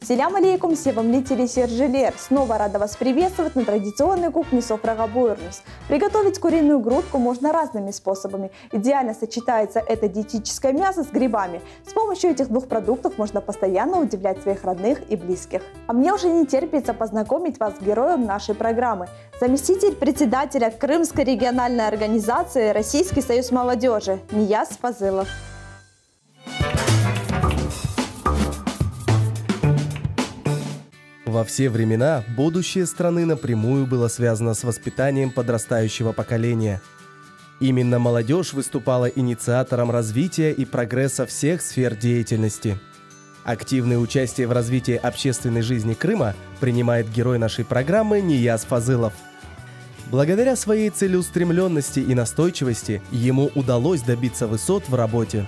Селям алейкум, севамлители сержелер. Снова рада вас приветствовать на традиционной кухне Софрага Буйрнус. Приготовить куриную грудку можно разными способами. Идеально сочетается это диетическое мясо с грибами. С помощью этих двух продуктов можно постоянно удивлять своих родных и близких. А мне уже не терпится познакомить вас с героем нашей программы. Заместитель председателя Крымской региональной организации Российский союз молодежи Нияз Фазылов. Во все времена будущее страны напрямую было связано с воспитанием подрастающего поколения. Именно молодежь выступала инициатором развития и прогресса всех сфер деятельности. Активное участие в развитии общественной жизни Крыма принимает герой нашей программы Нияз Фазылов. Благодаря своей целеустремленности и настойчивости ему удалось добиться высот в работе.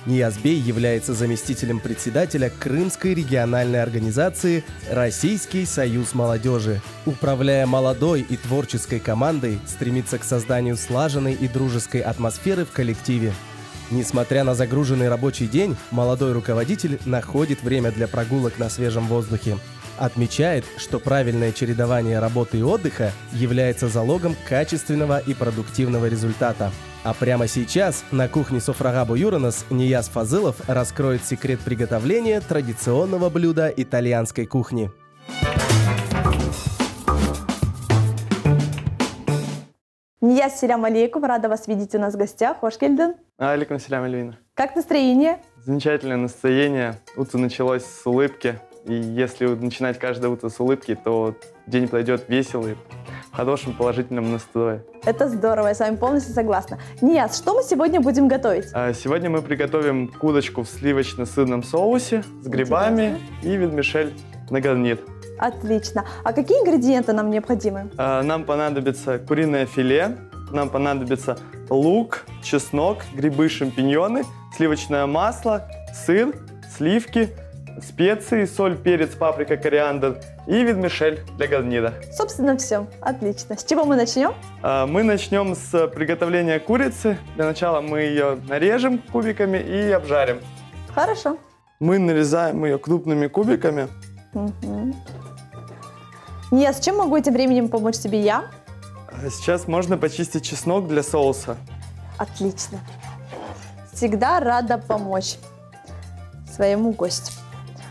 Нияз Бей является заместителем председателя Крымской региональной организации «Российский союз молодежи». Управляя молодой и творческой командой, стремится к созданию слаженной и дружеской атмосферы в коллективе. Несмотря на загруженный рабочий день, молодой руководитель находит время для прогулок на свежем воздухе. Отмечает, что правильное чередование работы и отдыха является залогом качественного и продуктивного результата. А прямо сейчас на кухне Софрага Буйрнус Нияз Фазылов раскроет секрет приготовления традиционного блюда итальянской кухни. Нияз, селям алейкум, рада вас видеть у нас в гостях. Хош келдин. Алейкум селям, Эльвина. Как настроение? Замечательное настроение. Утро началось с улыбки. И если начинать каждое утро с улыбки, то день пройдет весело и в хорошем положительном настрое. Это здорово, я с вами полностью согласна. Нияз, что мы сегодня будем готовить? Сегодня мы приготовим курочку в сливочно-сырном соусе с грибами и вермишель на гарнир. Отлично. А какие ингредиенты нам необходимы? Нам понадобится куриное филе, нам понадобится лук, чеснок, грибы, шампиньоны, сливочное масло, сыр, сливки, специи, соль, перец, паприка, кориандр и вермишель для гарнира. Собственно, все. Отлично. С чего мы начнем? Мы начнем с приготовления курицы. Для начала мы ее нарежем кубиками и обжарим. Хорошо. Мы нарезаем ее крупными кубиками. Угу. Нияз, чем могу этим временем помочь тебе я? Сейчас можно почистить чеснок для соуса. Отлично. Всегда рада помочь своему гостю.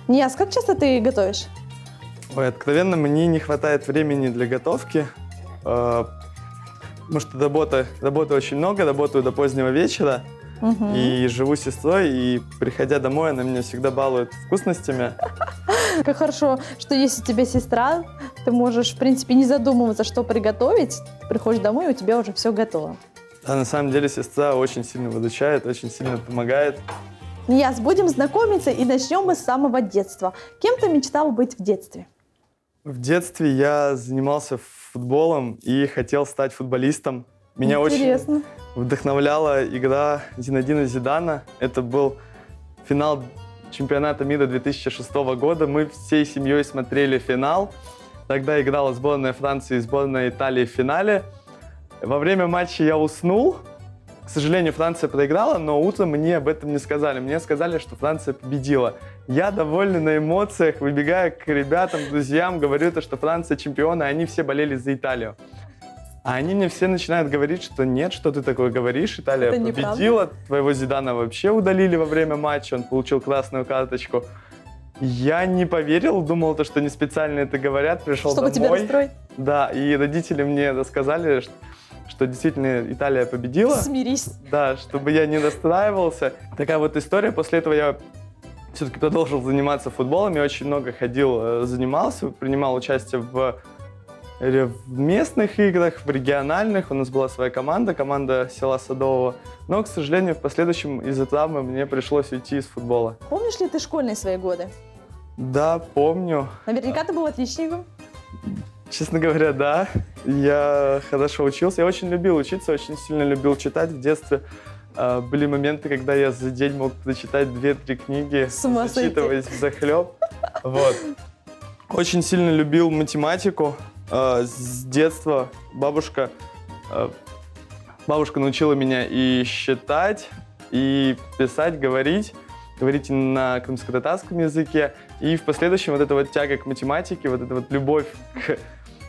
Нияз, как часто ты готовишь? Ой, откровенно, мне не хватает времени для готовки, потому что работы очень много, работаю до позднего вечера, и живу с сестрой, и приходя домой, она меня всегда балует вкусностями. Как хорошо, что есть у тебя сестра, ты можешь, в принципе, не задумываться, что приготовить, ты приходишь домой, и у тебя уже все готово. А на самом деле сестра очень сильно выручает, очень сильно помогает. Нияз, будем знакомиться, и начнем мы с самого детства. Кем ты мечтал быть в детстве? В детстве я занимался футболом и хотел стать футболистом. Меня Интересно. очень вдохновляла игра Зинедина Зидана. Это был финал чемпионата мира 2006 года. Мы всей семьей смотрели финал. Тогда играла сборная Франции и сборная Италии в финале. Во время матча я уснул. К сожалению, Франция проиграла, но утром мне об этом не сказали. Мне сказали, что Франция победила. Я, довольный на эмоциях, выбегаю к ребятам, друзьям, говорю, что Франция чемпион, и они все болели за Италию. А они мне все начинают говорить, что нет, что ты такое говоришь, Италия это победила, неправда. Твоего Зидана вообще удалили во время матча, он получил красную карточку. Я не поверил, думал, что не специально это говорят, пришел Чтобы домой. тебя расстроить? Да, и родители мне рассказали, что действительно Италия победила. Смирись. Да, чтобы я не расстраивался. Такая вот история. После этого я все-таки продолжил заниматься футболом. Я очень много ходил, занимался, принимал участие в местных играх, в региональных. У нас была своя команда села Садового. Но, к сожалению, в последующем из-за травмы мне пришлось уйти из футбола. Помнишь ли ты школьные свои годы? Да, помню. Наверняка ты был отличником. Честно говоря, да. Я хорошо учился. Я очень любил учиться, очень сильно любил читать. В детстве были моменты, когда я за день мог прочитать 2-3 книги, зачитываясь взахлеб. Вот. Очень сильно любил математику. С детства бабушка научила меня и считать, и писать, говорить. говорить на крымско-татарском языке. И в последующем вот эта вот тяга к математике, вот эта вот любовь к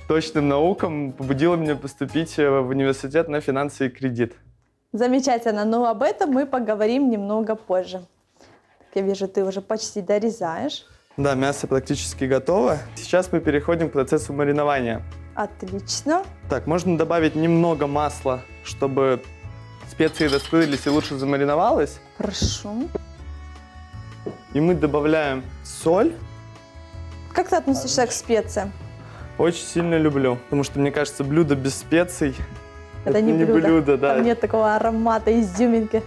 точным наукам побудила меня поступить в университет на финансы и кредит. Замечательно, но об этом мы поговорим немного позже. Я вижу, ты уже почти дорезаешь. Да, мясо практически готово. Сейчас мы переходим к процессу маринования. Отлично. Так, можно добавить немного масла, чтобы специи раскрылись и лучше замариновалось. Хорошо. И мы добавляем соль. Как ты относишься к специям? Очень сильно люблю, потому что, мне кажется, блюдо без специй – Это не блюдо. да. Там нет такого аромата, изюминки.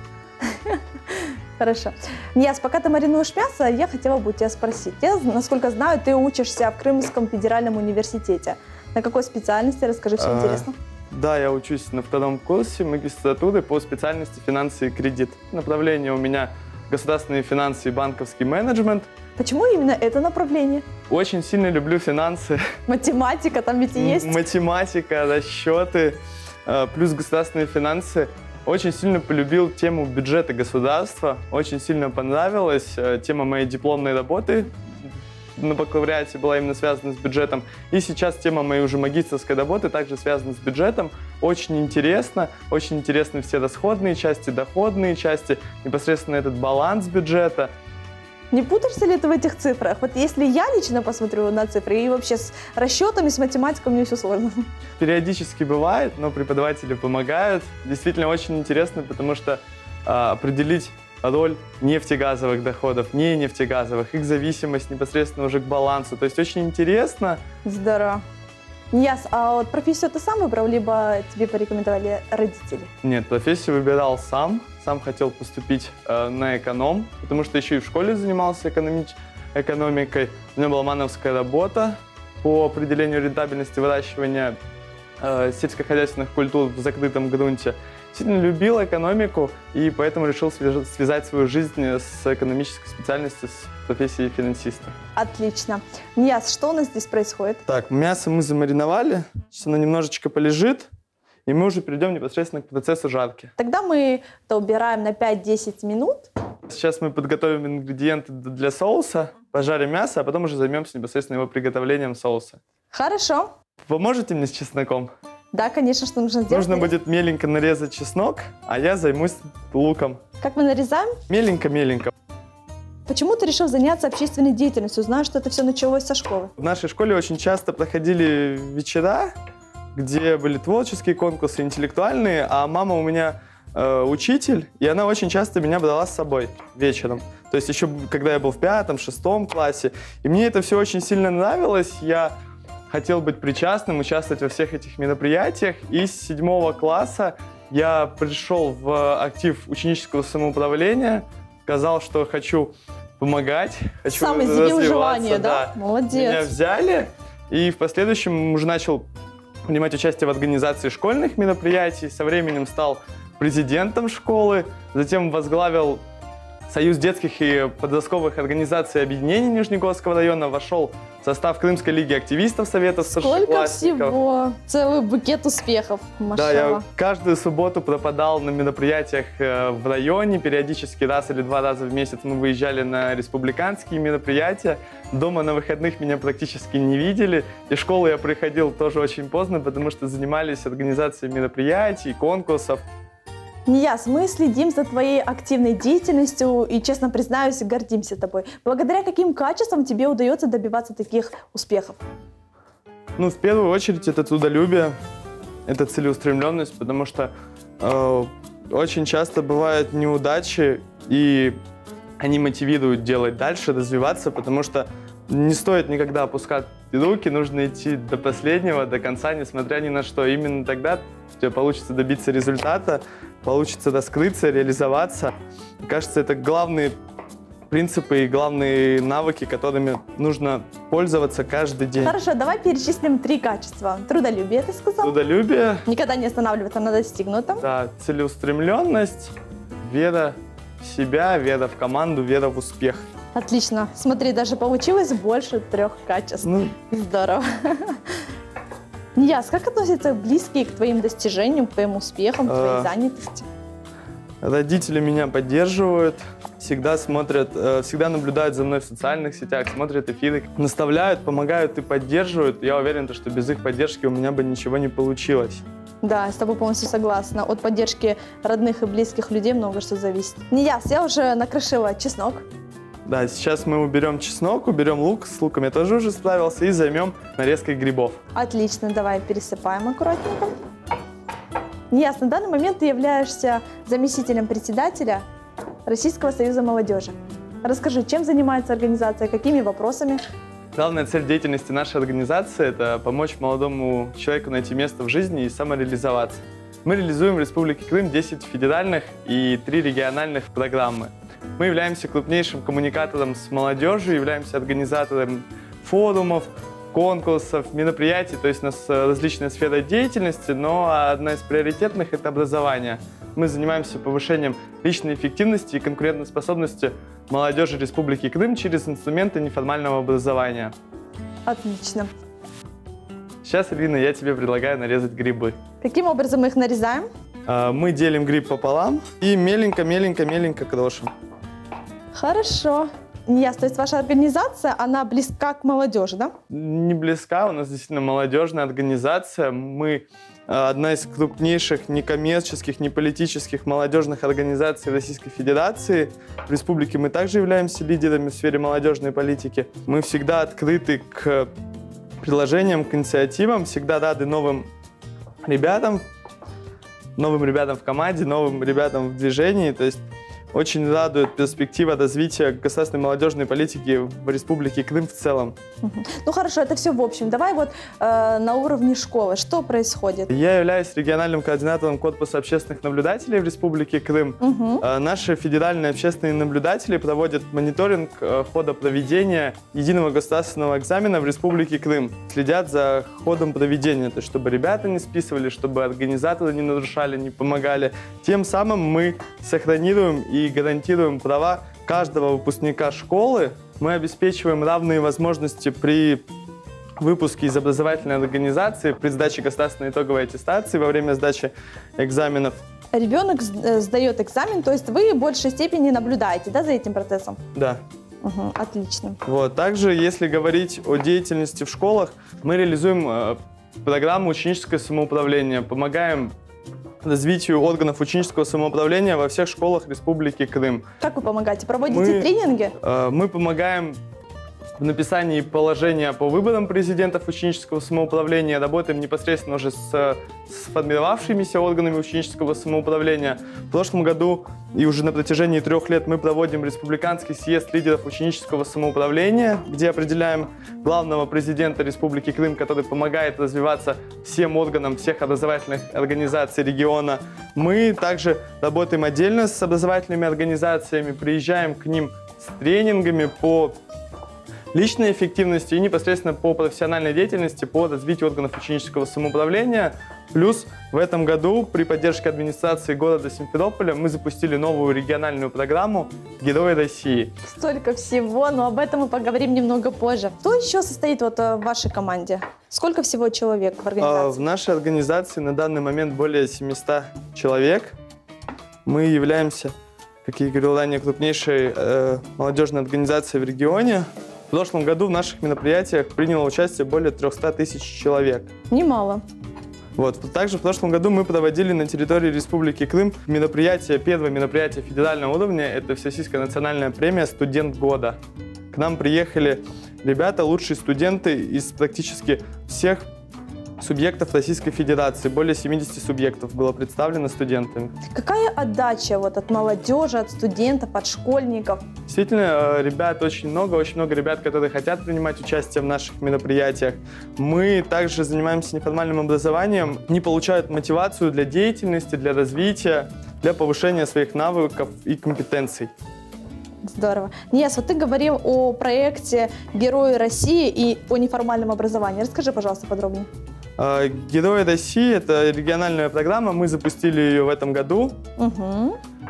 Хорошо. Нияз, пока ты маринуешь мясо, я хотела бы у тебя спросить. Я, насколько знаю, ты учишься в Крымском федеральном университете. На какой специальности? Расскажи, все интересно. Да, я учусь на 2-м курсе магистратуры по специальности финансы и кредит. Направление у меня государственные финансы и банковский менеджмент. Почему именно это направление? Очень сильно люблю финансы. Математика там ведь и есть. Математика, расчеты, плюс государственные финансы. Очень сильно полюбил тему бюджета государства. Очень сильно понравилась тема моей дипломной работы. На бакалавриате была именно связана с бюджетом. И сейчас тема моей уже магистерской работы также связана с бюджетом. Очень интересны все расходные части, доходные части, непосредственно этот баланс бюджета. Не путаешься ли ты в этих цифрах? Вот если я лично посмотрю на цифры, и вообще с расчетами, с математикой мне все сложно. Периодически бывает, но преподаватели помогают. Действительно очень интересно, потому что определить роль нефтегазовых доходов, не нефтегазовых, их зависимость непосредственно уже к балансу. То есть очень интересно. Здорово. Нияз, а вот профессию ты сам выбрал, либо тебе порекомендовали родители? Нет, профессию выбирал сам. Сам хотел поступить на эконом, потому что еще и в школе занимался экономикой. У меня была мановская работа по определению рентабельности выращивания сельскохозяйственных культур в закрытом грунте. Сильно любил экономику и поэтому решил связать свою жизнь с экономической специальностью, с профессией финансиста. Отлично. Нияз, что у нас здесь происходит? Так, мясо мы замариновали, сейчас оно немножечко полежит, и мы уже перейдем непосредственно к процессу жарки. Тогда мы это убираем на 5-10 минут. Сейчас мы подготовим ингредиенты для соуса, пожарим мясо, а потом уже займемся непосредственно его приготовлением соуса. Хорошо. Поможете мне с чесноком? Да, конечно, что нужно сделать. Нужно будет меленько нарезать чеснок, а я займусь луком. Как мы нарезаем? Меленько-меленько. Почему ты решил заняться общественной деятельностью? Знаю, что это все началось со школы. В нашей школе очень часто проходили вечера, где были творческие конкурсы, интеллектуальные, а мама у меня учитель, и она очень часто меня брала с собой вечером. То есть еще когда я был в 5-6 классе. И мне это все очень сильно нравилось. Я хотел быть причастным, участвовать во всех этих мероприятиях. И с 7 класса я пришел в актив ученического самоуправления, сказал, что хочу помогать, хочу сам изъявил развиваться. желание, да? Молодец. Меня взяли, и в последующем уже начал принимать участие в организации школьных мероприятий. Со временем стал президентом школы, затем возглавил Союз детских и подростковых организаций и объединений Нижнегорского района, вошел в состав Крымской лиги активистов Совета Сколько старшеклассников. всего! Целый букет успехов. Да, я каждую субботу пропадал на мероприятиях в районе. Периодически раз или 2 раза в месяц мы выезжали на республиканские мероприятия. Дома на выходных меня практически не видели. И в школу я приходил тоже очень поздно, потому что занимались организацией мероприятий, конкурсов. Нияз, мы следим за твоей активной деятельностью и, честно признаюсь, гордимся тобой. Благодаря каким качествам тебе удается добиваться таких успехов? Ну, в первую очередь, это трудолюбие, это целеустремленность, потому что очень часто бывают неудачи, и они мотивируют делать дальше, развиваться, потому что не стоит никогда опускать руки, нужно идти до последнего, до конца, несмотря ни на что. Именно тогда у тебя получится добиться результата, получится раскрыться, реализоваться. Мне кажется, это главные принципы и главные навыки, которыми нужно пользоваться каждый день. Хорошо, давай перечислим 3 качества. Трудолюбие, ты сказал? Трудолюбие. Никогда не останавливаться на достигнутом. Да, целеустремленность, вера в себя, вера в команду, вера в успех. Отлично. Смотри, даже получилось больше 3 качеств. Здорово. Нияз, как относятся близкие к твоим достижениям, к твоим успехам, к твоей занятости? Родители меня поддерживают, всегда смотрят, всегда наблюдают за мной в социальных сетях, смотрят эфиры, наставляют, помогают и поддерживают. Я уверен, что без их поддержки у меня бы ничего не получилось. Да, с тобой полностью согласна. От поддержки родных и близких людей много что зависит. Нияз, я уже накрошила чеснок. Да, сейчас мы уберем чеснок, уберем лук. С луком я тоже уже справился. И займем нарезкой грибов. Отлично, давай пересыпаем аккуратненько. Нияз, на данный момент ты являешься заместителем председателя Российского союза молодежи. Расскажи, чем занимается организация, какими вопросами? Главная цель деятельности нашей организации – это помочь молодому человеку найти место в жизни и самореализоваться. Мы реализуем в Республике Крым 10 федеральных и 3 региональных программы. Мы являемся крупнейшим коммуникатором с молодежью, являемся организатором форумов, конкурсов, мероприятий, то есть у нас различная сфера деятельности, но одна из приоритетных – это образование. Мы занимаемся повышением личной эффективности и конкурентоспособности молодежи Республики Крым через инструменты неформального образования. Отлично. Сейчас, Ирина, я тебе предлагаю нарезать грибы. Каким образом мы их нарезаем? Мы делим гриб пополам и меленько крошим. Хорошо. Нияз, то есть ваша организация, она близка к молодежи, да? Не близка, у нас действительно молодежная организация. Мы одна из крупнейших некоммерческих, неполитических молодежных организаций Российской Федерации. В республике мы также являемся лидерами в сфере молодежной политики. Мы всегда открыты к предложениям, к инициативам, всегда рады новым ребятам в команде, новым ребятам в движении. То есть очень радует перспектива развития государственной молодежной политики в Республике Крым в целом. Ну хорошо, это все в общем. Давай вот на уровне школы. Что происходит? Я являюсь региональным координатором корпуса общественных наблюдателей в Республике Крым. Наши федеральные общественные наблюдатели проводят мониторинг хода проведения единого государственного экзамена в Республике Крым. Следят за ходом проведения, то есть чтобы ребята не списывали, чтобы организаторы не нарушали, не помогали. Тем самым мы сохранируем и гарантируем права каждого выпускника школы. Мы обеспечиваем равные возможности при выпуске из образовательной организации, при сдаче государственной итоговой аттестации, во время сдачи экзаменов. Ребенок сдает экзамен, то есть вы в большей степени наблюдаете, да, за этим процессом? Да. Отлично. Вот. Также, если говорить о деятельности в школах, мы реализуем программу «Ученическое самоуправление», помогаем развитию органов ученического самоуправления во всех школах Республики Крым. Как вы помогаете? Проводите тренинги? Мы помогаем в написании положения по выборам президентов ученического самоуправления, работаем непосредственно уже с сформировавшимися органами ученического самоуправления. В прошлом году и уже на протяжении 3 лет мы проводим республиканский съезд лидеров ученического самоуправления, где определяем главного президента Республики Крым, который помогает развиваться всем органам всех образовательных организаций региона. Мы также работаем отдельно с образовательными организациями, приезжаем к ним с тренингами по личной эффективности и непосредственно по профессиональной деятельности, по развитию органов ученического самоуправления. Плюс в этом году при поддержке администрации города Симферополя мы запустили новую региональную программу «Герои России». Столько всего, но об этом мы поговорим немного позже. Кто еще состоит вот в вашей команде? Сколько всего человек в организации? В нашей организации на данный момент более 700 человек. Мы являемся, как я говорил ранее, крупнейшей молодежной организацией в регионе. В прошлом году в наших мероприятиях приняло участие более 300 тысяч человек. Немало. Вот. Также в прошлом году мы проводили на территории Республики Крым первое мероприятие федерального уровня. Это Всероссийская национальная премия «Студент года». К нам приехали ребята, лучшие студенты из практически всех субъектов Российской Федерации. Более 70 субъектов было представлено студентами. Какая отдача вот от молодежи, от студентов, от школьников? Действительно, ребят очень много ребят, которые хотят принимать участие в наших мероприятиях. Мы также занимаемся неформальным образованием, они получают мотивацию для деятельности, для развития, для повышения своих навыков и компетенций. Здорово. Нияз, вот ты говорил о проекте «Герои России» и о неформальном образовании. Расскажи, пожалуйста, подробнее. «Герои России» — это региональная программа, мы запустили ее в этом году.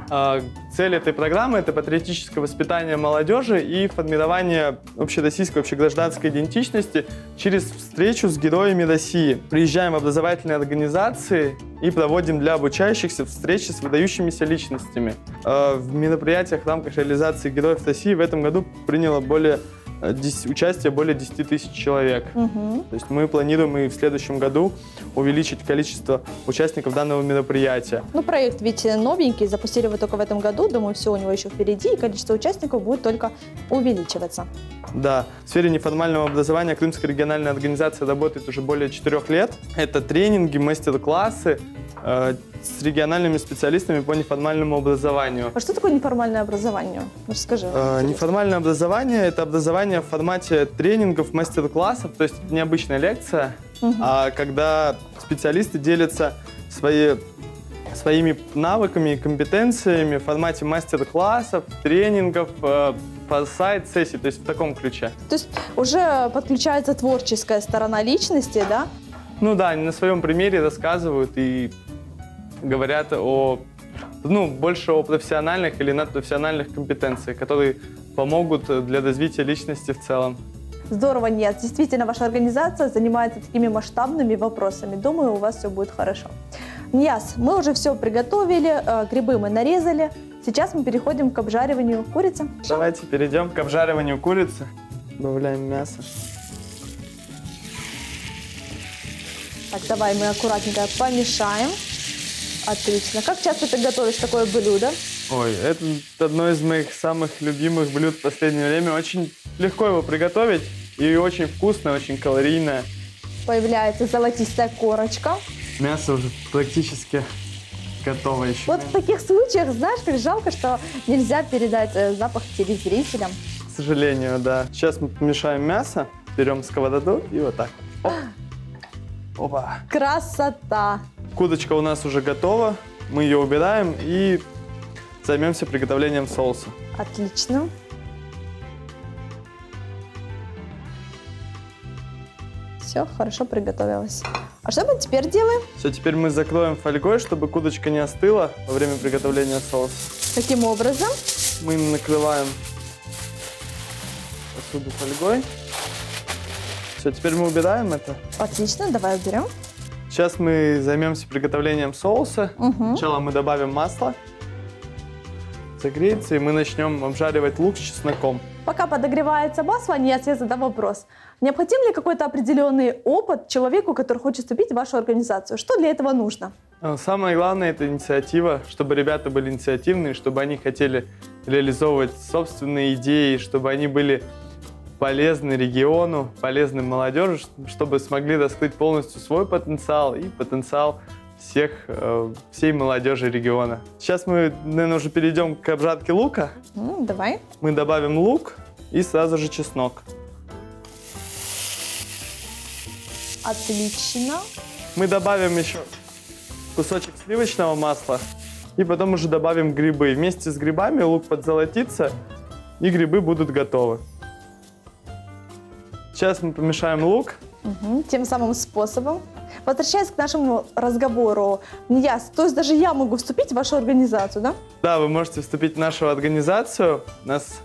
Цель этой программы – это патриотическое воспитание молодежи и формирование общероссийской, общегражданской идентичности через встречу с героями России. Приезжаем в образовательные организации и проводим для обучающихся встречи с выдающимися личностями. В мероприятиях в рамках реализации героев России в этом году приняло участие более 10 тысяч человек. То есть мы планируем и в следующем году увеличить количество участников данного мероприятия. Ну, проект ведь новенький, запустили его только в этом году, думаю, все у него еще впереди, и количество участников будет только увеличиваться. Да, в сфере неформального образования Крымская региональная организация работает уже более 4 лет. Это тренинги, мастер-классы с региональными специалистами по неформальному образованию. А что такое неформальное образование? Расскажи. Неформальное образование – это образование в формате тренингов, мастер-классов, то есть необычная лекция, а когда специалисты делятся своими навыками и компетенциями в формате мастер-классов, тренингов, сайт-сессий, то есть в таком ключе. То есть уже подключается творческая сторона личности, да? Ну да, они на своем примере рассказывают и говорят больше о профессиональных или надпрофессиональных компетенциях, которые помогут для развития личности в целом. Здорово, нет. Действительно, ваша организация занимается такими масштабными вопросами. Думаю, у вас все будет хорошо. Нияз, мы уже все приготовили, грибы мы нарезали. Сейчас мы переходим к обжариванию курицы. Давайте перейдем к обжариванию курицы. Добавляем мясо. Так, давай мы аккуратненько помешаем. Отлично. Как часто ты готовишь такое блюдо? Ой, это одно из моих самых любимых блюд в последнее время. Очень легко его приготовить и очень вкусное, очень калорийное. Появляется золотистая корочка. Мясо уже практически готово еще. Вот в таких случаях, знаешь, как жалко, что нельзя передать запах телезрителям. К сожалению, да. Сейчас мы помешаем мясо, берем сковороду и вот так. Оп. Опа. Красота! Курочка у нас уже готова. Мы ее убираем и займемся приготовлением соуса. Отлично. Все, хорошо приготовилось. А что мы теперь делаем? Все, теперь мы закроем фольгой, чтобы курочка не остыла во время приготовления соуса. Каким образом? Мы накрываем посуду фольгой. Все, теперь мы убираем это. Отлично, давай уберем. Сейчас мы займемся приготовлением соуса. Сначала мы добавим масло. Загреется, и мы начнем обжаривать лук с чесноком. Пока подогревается масло, я задам вопрос. Необходим ли какой-то определенный опыт человеку, который хочет вступить в вашу организацию? Что для этого нужно? Самое главное – это инициатива, чтобы ребята были инициативные, чтобы они хотели реализовывать собственные идеи, чтобы они были полезны региону, полезны молодежи, чтобы смогли раскрыть полностью свой потенциал и потенциал всей молодежи региона. Сейчас мы, наверное, уже перейдем к обжарке лука. Давай. Мы добавим лук и сразу же чеснок. Отлично. Мы добавим еще кусочек сливочного масла и потом уже добавим грибы. Вместе с грибами лук подзолотится и грибы будут готовы. Сейчас мы помешаем лук. Тем самым способом. Возвращаясь к нашему разговору, Нияз, то есть даже я могу вступить в вашу организацию, да? Да, вы можете вступить в нашу организацию. У нас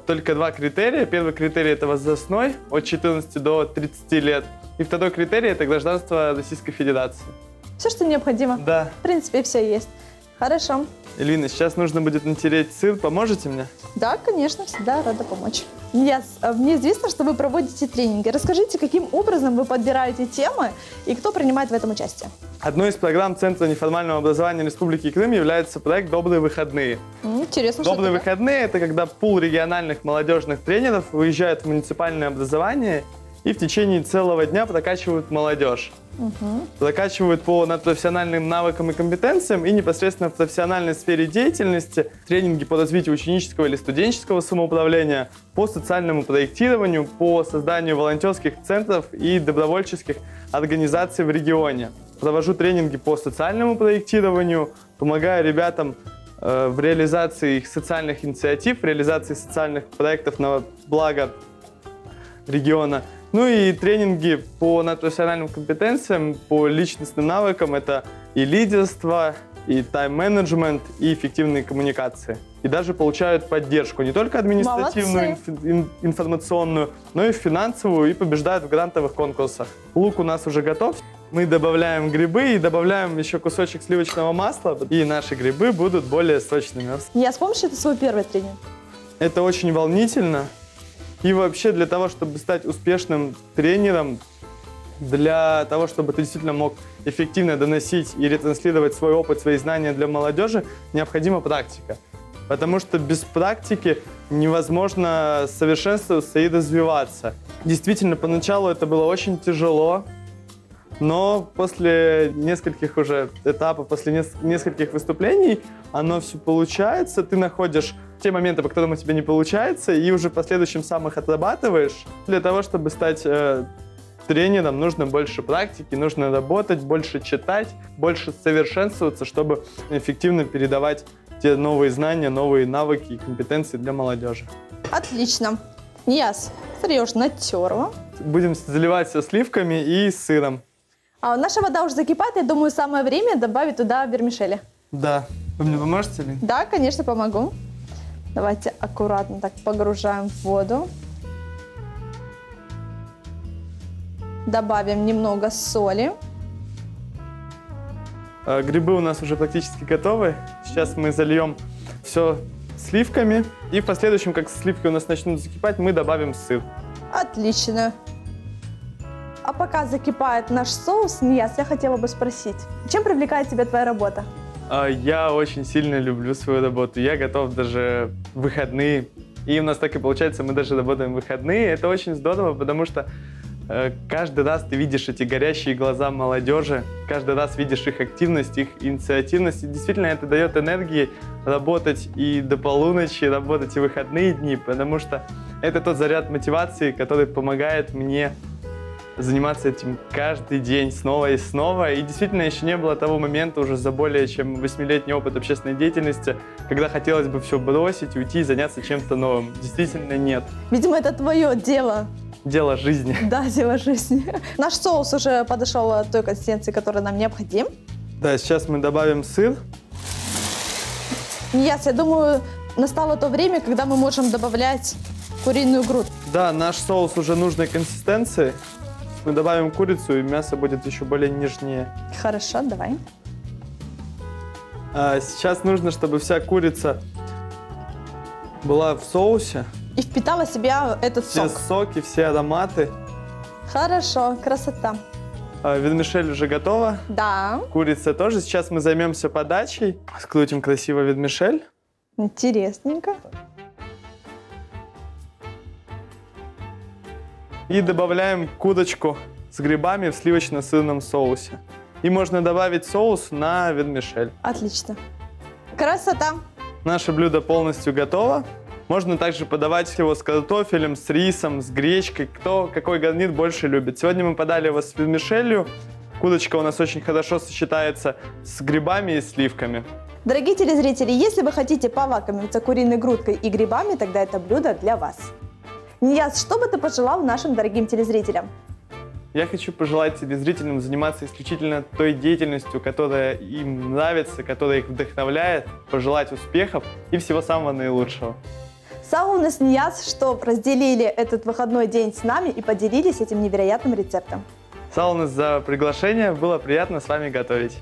только 2 критерия. Первый критерий – это возрастной, от 14 до 30 лет. И второй критерий – это гражданство Российской Федерации. Все, что необходимо. Да. В принципе, все есть. Хорошо. Эльвина, сейчас нужно будет натереть сыр. Поможете мне? Да, конечно, всегда рада помочь. Нияз, мне известно, что вы проводите тренинги. Расскажите, каким образом вы подбираете темы и кто принимает в этом участие? Одной из программ Центра неформального образования Республики Крым является проект «Добрые выходные». Интересно, «Добрые что выходные» – это когда пул региональных молодежных тренеров выезжают в муниципальное образование и в течение целого дня прокачивают молодежь. Закачивают по надпрофессиональным навыкам и компетенциям и непосредственно в профессиональной сфере деятельности, тренинги по развитию ученического или студенческого самоуправления, по социальному проектированию, по созданию волонтерских центров и добровольческих организаций в регионе. Провожу тренинги по социальному проектированию, помогаю ребятам в реализации их социальных инициатив, реализации социальных проектов на благо региона. Ну и тренинги по надпрофессиональным компетенциям, по личностным навыкам. Это и лидерство, и тайм-менеджмент, и эффективные коммуникации. И даже получают поддержку не только административную, информационную, но и финансовую, и побеждают в грантовых конкурсах. Лук у нас уже готов. Мы добавляем грибы и добавляем еще кусочек сливочного масла, и наши грибы будут более сочными. Я вспомню, что это свой первый тренинг. Это очень волнительно. И вообще для того, чтобы стать успешным тренером, для того, чтобы ты действительно мог эффективно доносить и ретранслировать свой опыт, свои знания для молодежи, необходима практика. Потому что без практики невозможно совершенствоваться и развиваться. Действительно, поначалу это было очень тяжело, но после нескольких уже этапов, после нескольких выступлений, оно все получается. Ты находишь те моменты, по которым у тебя не получается, и уже в последующем сам их отрабатываешь. Для того, чтобы стать тренером, нужно больше практики, нужно работать, больше читать, больше совершенствоваться, чтобы эффективно передавать те новые знания, новые навыки и компетенции для молодежи. Отлично. Нияз, смотри, я уже натерла. Будем заливать все сливками и сыром. А наша вода уже закипает, я думаю, самое время добавить туда вермишели. Да. Вы мне поможете, Лин? Да, конечно, помогу. Давайте аккуратно так погружаем в воду. Добавим немного соли. Грибы у нас уже практически готовы. Сейчас мы зальем все сливками. И в последующем, как сливки у нас начнут закипать, мы добавим сыр. Отлично. А пока закипает наш соус, Нияз, я хотела бы спросить, чем привлекает тебя твоя работа? Я очень сильно люблю свою работу. Я готов даже в выходные. И у нас так и получается, мы даже работаем в выходные. Это очень здорово, потому что каждый раз ты видишь эти горящие глаза молодежи, каждый раз видишь их активность, их инициативность. И действительно это дает энергии работать и до полуночи, работать и в выходные дни, потому что это тот заряд мотивации, который помогает мне заниматься этим каждый день снова и снова. И действительно еще не было того момента уже за более чем 8-летний опыт общественной деятельности, когда хотелось бы все бросить, уйти и заняться чем-то новым. Действительно нет. Видимо, это твое дело. Дело жизни. Да, дело жизни. Наш соус уже подошел к той консистенции, которая нам необходима. Да, сейчас мы добавим сыр. Нияз, я думаю, настало то время, когда мы можем добавлять куриную грудку. Да, наш соус уже нужной консистенции. Мы добавим курицу, и мясо будет еще более нежнее. Хорошо, давай. Сейчас нужно, чтобы вся курица была в соусе. И впитала в себя этот все сок. Все соки, все ароматы. Хорошо, красота. Вермишель уже готова. Да. Курица тоже. Сейчас мы займемся подачей. Скрутим красиво вермишель. Интересненько. И добавляем курочку с грибами в сливочно-сырном соусе. И можно добавить соус на вермишель. Отлично. Красота. Наше блюдо полностью готово. Можно также подавать его с картофелем, с рисом, с гречкой. Кто какой гарнир больше любит. Сегодня мы подали его с вермишелью. Курочка у нас очень хорошо сочетается с грибами и сливками. Дорогие телезрители, если вы хотите полакомиться куриной грудкой и грибами, тогда это блюдо для вас. Нияз, что бы ты пожелал нашим дорогим телезрителям? Я хочу пожелать телезрителям заниматься исключительно той деятельностью, которая им нравится, которая их вдохновляет, пожелать успехов и всего самого наилучшего. Саунес, Нияз, что разделили этот выходной день с нами и поделились этим невероятным рецептом. Саунес, за приглашение, было приятно с вами готовить.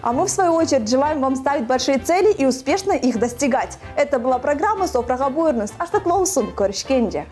А мы, в свою очередь, желаем вам ставить большие цели и успешно их достигать. Это была программа «Софрага Буйрнус», Аштатлоусун, Коришкенде.